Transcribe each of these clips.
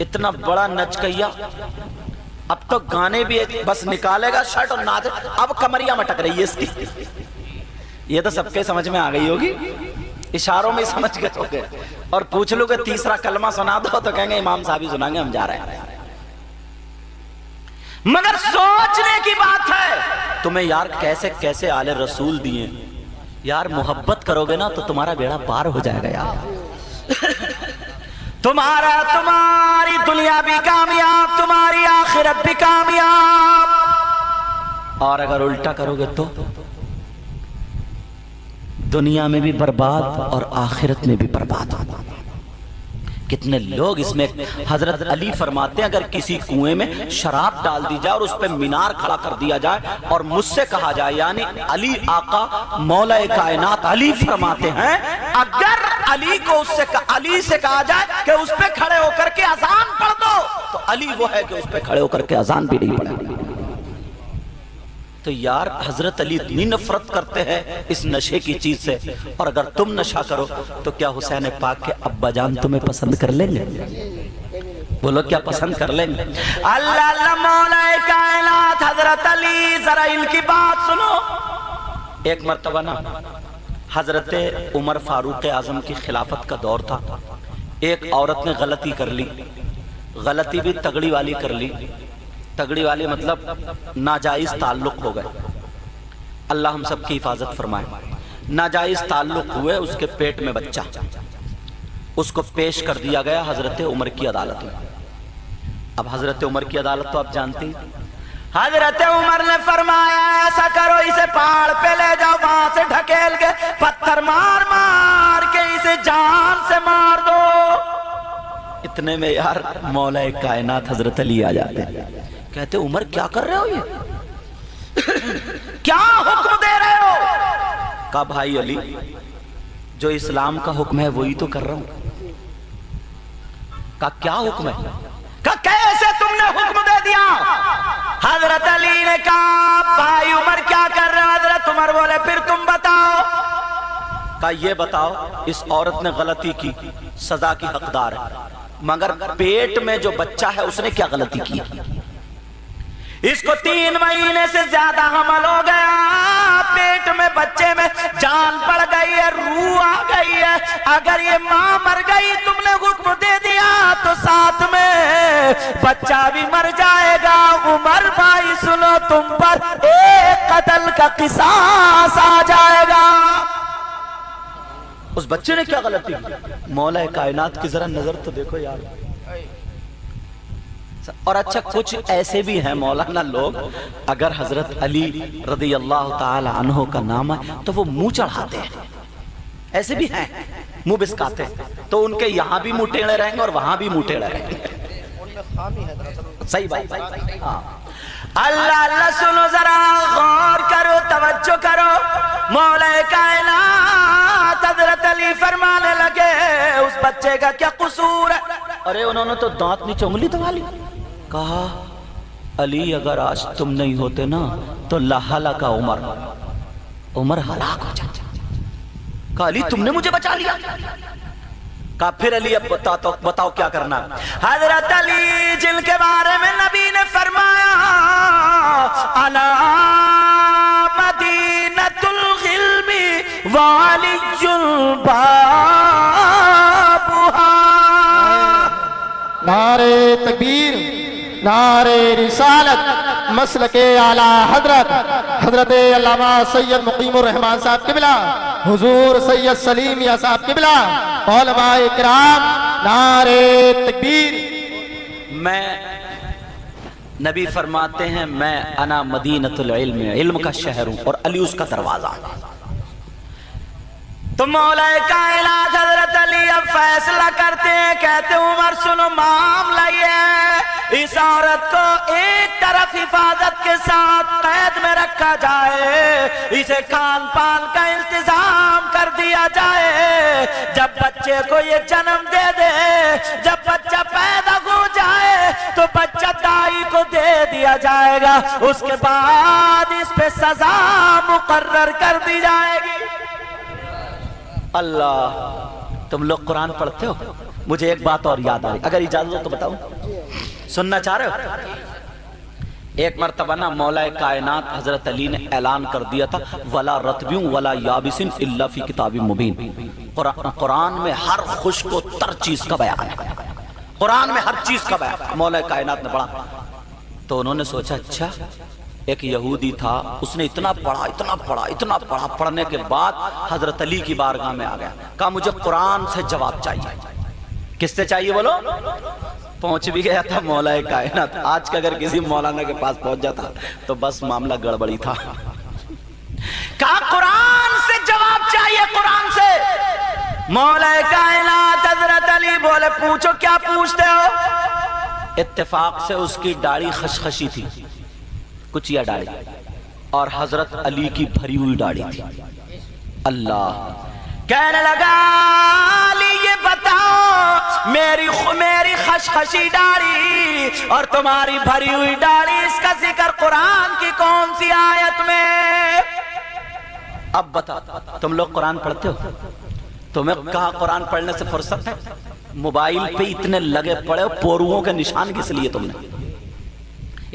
اتنا بڑا نچکیا، اب تو گانے بھی بس نکالے گا شرٹ اور ناچ، اب کمریاں مٹک رہی ہے اس کی. یہ تو سب کے سمجھ میں آ گئی ہوگی، اشاروں میں سمجھ گئے ہوگے. اور پوچھ لو کہ تیسرا کلمہ سنا دو تو کہیں گے امام صاحب ہی سنائیں گے، ہم جا رہے ہیں. مگر سوچنے کی بات ہے تمہیں یار کیسے کیسے آل رسول دیے. یار محبت کرو گے نا تو تمہارا بیڑا پار ہو جائے گا یار. تمہاری دنیا بھی کامیاب، تمہاری آخرت بھی کامیاب. اور اگر الٹا کرو گے تو دنیا میں بھی برباد اور آخرت میں بھی برباد. کتنے لوگ اس میں، حضرت علی فرماتے ہیں اگر کسی کنویں میں شراب ڈال دی جائے اور اس پہ مینار کھڑا کر دیا جائے اور مجھ سے کہا جائے، یعنی علی آقا مولا کائنات علی فرماتے ہیں اگر علی سے کہا جائے کہ اس پہ کھڑے ہو کر کے اذان پڑھ دو تو علی وہ ہے کہ اس پہ کھڑے ہو کر کے اذان بھی نہیں پڑھے. تو یار حضرت علی اتنی نفرت کرتے ہیں اس نشے کی چیز سے، اور اگر تم نشہ کرو تو کیا حسین پاک کے ابا جان تمہیں پسند کر لیں گے؟ بولو کیا پسند کر لیں گے؟ اللہ اللہ مولا کائنات حضرت علی، ذرا ان کی بات سنو. ایک مرتبہ نا حضرت عمر فاروق اعظم کی خلافت کا دور تھا. ایک عورت نے غلطی کر لی، غلطی بھی تگڑی والی کر لی. تگڑی والی مطلب ناجائز تعلق ہو گئے. اللہ ہم سب کی حفاظت فرمائے. ناجائز تعلق ہوئے، اس کے پیٹ میں بچہ، اس کو پیش کر دیا گیا حضرت عمر کی عدالت میں. اب حضرت عمر کی عدالت تو آپ جانتے ہیں. حضرت عمر نے فرمایا ایسا کرو، اسے پہاڑ پہ لے جاؤ، وہاں سے ڈھکیل کے پتھر مار مار کے اسے جان سے مار دو. اتنے میں یار مولا کائنات حضرت علی آ جاتے ہیں. کہتے عمر کیا کر رہے ہو، یہ کیا حکم دے رہے ہو؟ کہا بھائی علی جو اسلام کا حکم ہے وہی تو کر رہا ہوں. کہا کیا حکم ہے؟ کہا کیسے تم نے حکم دے دیا؟ حضرت علی نے کہا بھائی عمر کیا کر رہے ہو؟ حضرت عمر بولے پھر تم بتاؤ. کہا یہ بتاؤ اس عورت نے غلطی کی، سزا کی حقدار ہے، مگر پیٹ میں جو بچہ ہے اس نے کیا غلطی کی؟ اس کو 3 مہینے سے زیادہ حمل ہو گیا، پیٹ میں بچے میں جان پڑ گئی ہے، روح آ گئی ہے. اگر یہ ماں مر گئی تم نے حکم دے دیا تو ساتھ میں بچہ بھی مر جائے گا. عمر بھائی سنو، تم پر ایک قتل کا قصاص آ جائے گا. اس بچے نے کیا غلطی کی؟ مولا کائنات کی ذرا نظر تو دیکھو یار. اور اچھا کچھ ایسے بھی ہیں مولانا لوگ، اگر حضرت علی رضی اللہ تعالی عنہ کا نام ہے تو وہ منہ چڑھاتے ہیں. ایسے بھی ہیں منہ بسکاتے ہیں، تو ان کے یہاں بھی منہ ٹیڑے رہیں گے اور وہاں بھی منہ ٹیڑے رہیں گے. صحیح بات. اللہ اللہ سنو، ذرا غور کرو، توجہ کرو. مولا کائنات حضرت علی فرمانے لگے اس بچے کا کیا قصور ہے؟ ارے انہوں نے تو دانت نیچے انگلی دبا لی. کہا علی اگر آج تم نہیں ہوتے نا تو لہلک عمر ہلاک ہو جاتا. کہا علی تم نے مجھے بچا لیا. کہا پھر علی اب بتاؤ کیا کرنا. حضرت علی جن کے بارے میں نبی نے فرمایا انا مدینۃ العلم وعلی بابھا. نعرہ تکبیر، نعرہ رسالت، مسلک اعلیٰ حضرت علامہ سید مقیم الرحمان صاحب قبلہ، حضور سید سلیم یا صاحب قبلہ، علماء اکرام، نعرہ تکبیر. میں نبی فرماتے ہیں میں انا مدینۃ العلم، علم کا شہر ہوں اور علی اس کا دروازہ. تو مولا کائنات حضرت علی اب فیصلہ کرتے ہیں. کہتے عمر سنو، معاملہ یہ ہے اس عورت کو ایک طرف حفاظت کے ساتھ قید میں رکھا جائے، اسے کھان پان کا انتظام کر دیا جائے. جب بچے کو یہ جنم دے دے، جب بچہ پیدا ہو جائے تو بچہ دائی کو دے دیا جائے گا. اس کے بعد اس پہ سزا مقرر کر دی جائے گی. اللہ تم لوگ قرآن پڑھتے ہو؟ مجھے ایک بات اور یاد آ رہی، اگر اجازت ہو تو بتاؤں، سننا چاہ رہے ہو؟ ایک مرتبہ نا مولا کائنات حضرت علی نے اعلان کر دیا تھا وَلَا رَتْبٍ وَلَا يَابِسٍ إِلَّا فِي كِتَابٍ مُبِينٍ، قرآن میں ہر خشک و تر چیز کا بیان ہے، قرآن میں ہر چیز کا بیان مولا کائنات نے پڑھا۔ تو انہوں نے سوچا اچھا، ایک یہودی تھا، اس نے اتنا پڑھا، پڑھنے کے بعد حضرت علی کی بارگاہ میں آ گیا، کہا مجھے قرآن سے جواب چاہیے۔ کس سے چاہیے بولو؟ پہنچ بھی گیا تھا مولا کائنات۔ آج کا اگر کسی مولانا کے پاس پہنچ جاتا تو بس معاملہ گڑبڑی تھا۔ کہا قرآن سے جواب چاہیے، قرآن سے۔ مولا کائنات حضرت علی بولے پوچھو، کیا پوچھتے ہو؟ اتفاق سے اس کی داڑھی خشخشی تھی، کچیا داڑھی، اور حضرت علی کی بھری ہوئی داڑھی تھی۔ اللہ کہنے لگا علی یہ بتاؤ، میری خشخشی داڑھی اور تمہاری بھری ہوئی داڑھی، اس کا ذکر قرآن کی کون سی آیت میں؟ اب بتا، تم لوگ قرآن پڑھتے ہو؟ تمہیں کہا قرآن پڑھنے سے فرصت ہے؟ موبائل پہ اتنے لگے پڑے ہو، پوروؤں کے نشان کس لیے تم نے؟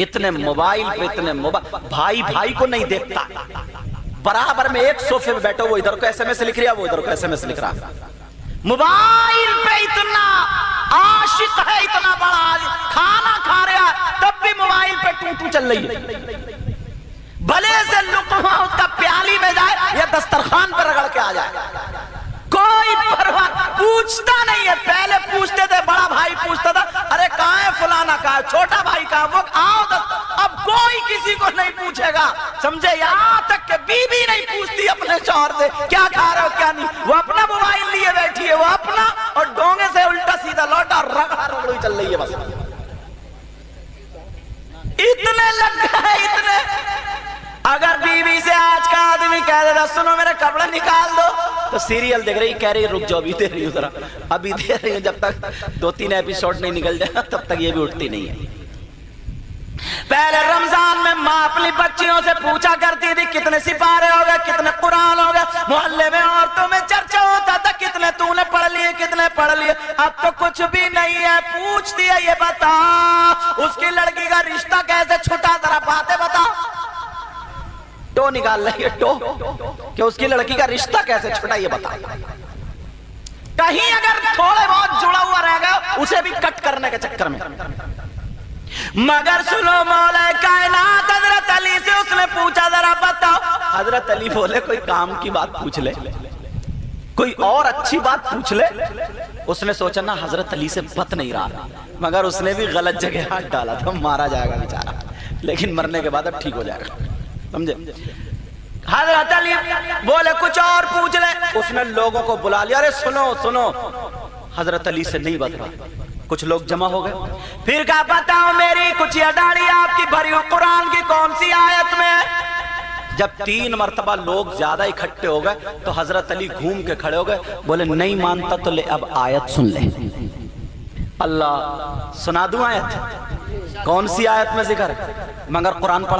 اتنے موبائل پہ، اتنے موبائل، بھائی بھائی کو نہیں دیکھتا، برابر میں ایک صوفے میں بیٹھو، وہ ادھر کو ایس ایم ایس لکھ رہا، وہ ادھر کو ایس ایم ایس لکھ رہا، موبائل پہ اتنا عاشق ہے، اتنا بڑا، کھانا کھا رہا تب بھی موبائل پہ ٹو چل رہی ہے، بھلے سے لقمہ اس کا پیالی میں جائے یا دسترخوان پر رگڑ کے آ جائے، کوئی پرواہ پوچھتا نہیں ہے۔ پہلے پوچھتے تھے، بڑا بھائی پوچھتا تھا ارے کہاں ہے فلانا، کہاں ہے چھوٹا بھائی، کہاں وہ، آؤ اب کوئی کسی کو نہیں پوچھے گا، سمجھے؟ یہاں تک کہ بیوی نہیں پوچھتی اپنے شوہر سے کیا کھا رہے ہو کیا نہیں، وہ اپنا موبائل لیے بیٹھی ہے، وہ اپنا، اور ڈونگے سے الٹا سیدھا لوٹا رگڑا رگڑی چل رہی ہے بس۔ اتنے لگ گئے، اتنے۔ اگر بیوی سے آج کا آدمی کہہ دیتا سنو میرے کپڑے نکال دو، تو سیریل دیکھ رہی، کہہ رہی رک جاؤ، ابھی دے رہی ہوں ذرا، ابھی دے رہی ہوں، جب تک 2-3 ایپیسوڈ نہیں نکل جائے تب تک یہ بھی اٹھتی نہیں ہے۔ پہلے رمضان میں ماں اپنی بچیوں سے پوچھا کرتی تھی کتنے سپارے ہو گئے، کتنے قرآن ہو گئے، محلے میں عورتوں میں چرچا ہوتا تھا کتنے تو نے پڑھ لیے، کتنے پڑھ لیے۔ اب تو کچھ بھی نہیں ہے، پوچھتی ہے یہ بتا اس کی لڑکی کا رشتہ کیسے چھٹا، ذرا باتیں بتا، ٹو نکال رہی ہے، ٹو، کہ اس کی لڑکی کا رشتہ کیسے چھٹا یہ بتا۔ کہیں اگر تھوڑے بہت جڑا ہوا رہ گیا اسے بھی کٹ کرنے کے چکر میں۔ مگر سنو مولا کائنات حضرت علی سے اس نے پوچھا ذرا بتاؤ، حضرت علی بولے کوئی کام کی بات پوچھ لے، کوئی اور اچھی بات پوچھ لے۔ اس نے سوچا نا حضرت علی سے بت نہیں رہا، مگر اس نے بھی غلط جگہ ہاتھ ڈالا تھا، مارا جائے گا بیچارہ، لیکن مرنے کے بعد اب ٹھیک ہو جائے گا، سمجھے؟ حضرت علی بولے کچھ اور پوچھ لے۔ اس نے لوگوں کو بلا لیا، ارے سنو سنو، حضرت علی سے نہیں بت رہا۔ کچھ لوگ جمع ہو گئے، پھر کہا بتاؤ میری کچھ یہ داڑھی آپ کی بھری ہوئی قرآن کی کون سی آیت میں؟ جب 3 مرتبہ لوگ زیادہ اکٹھے ہو گئے تو حضرت علی گھوم کے کھڑے ہو گئے، بولے نہیں مانتا تو لے اب آیت سن لے۔ اللہ سنا دوں آیت، کون سی آیت میں ذکر ہے؟ مگر قرآن پڑھا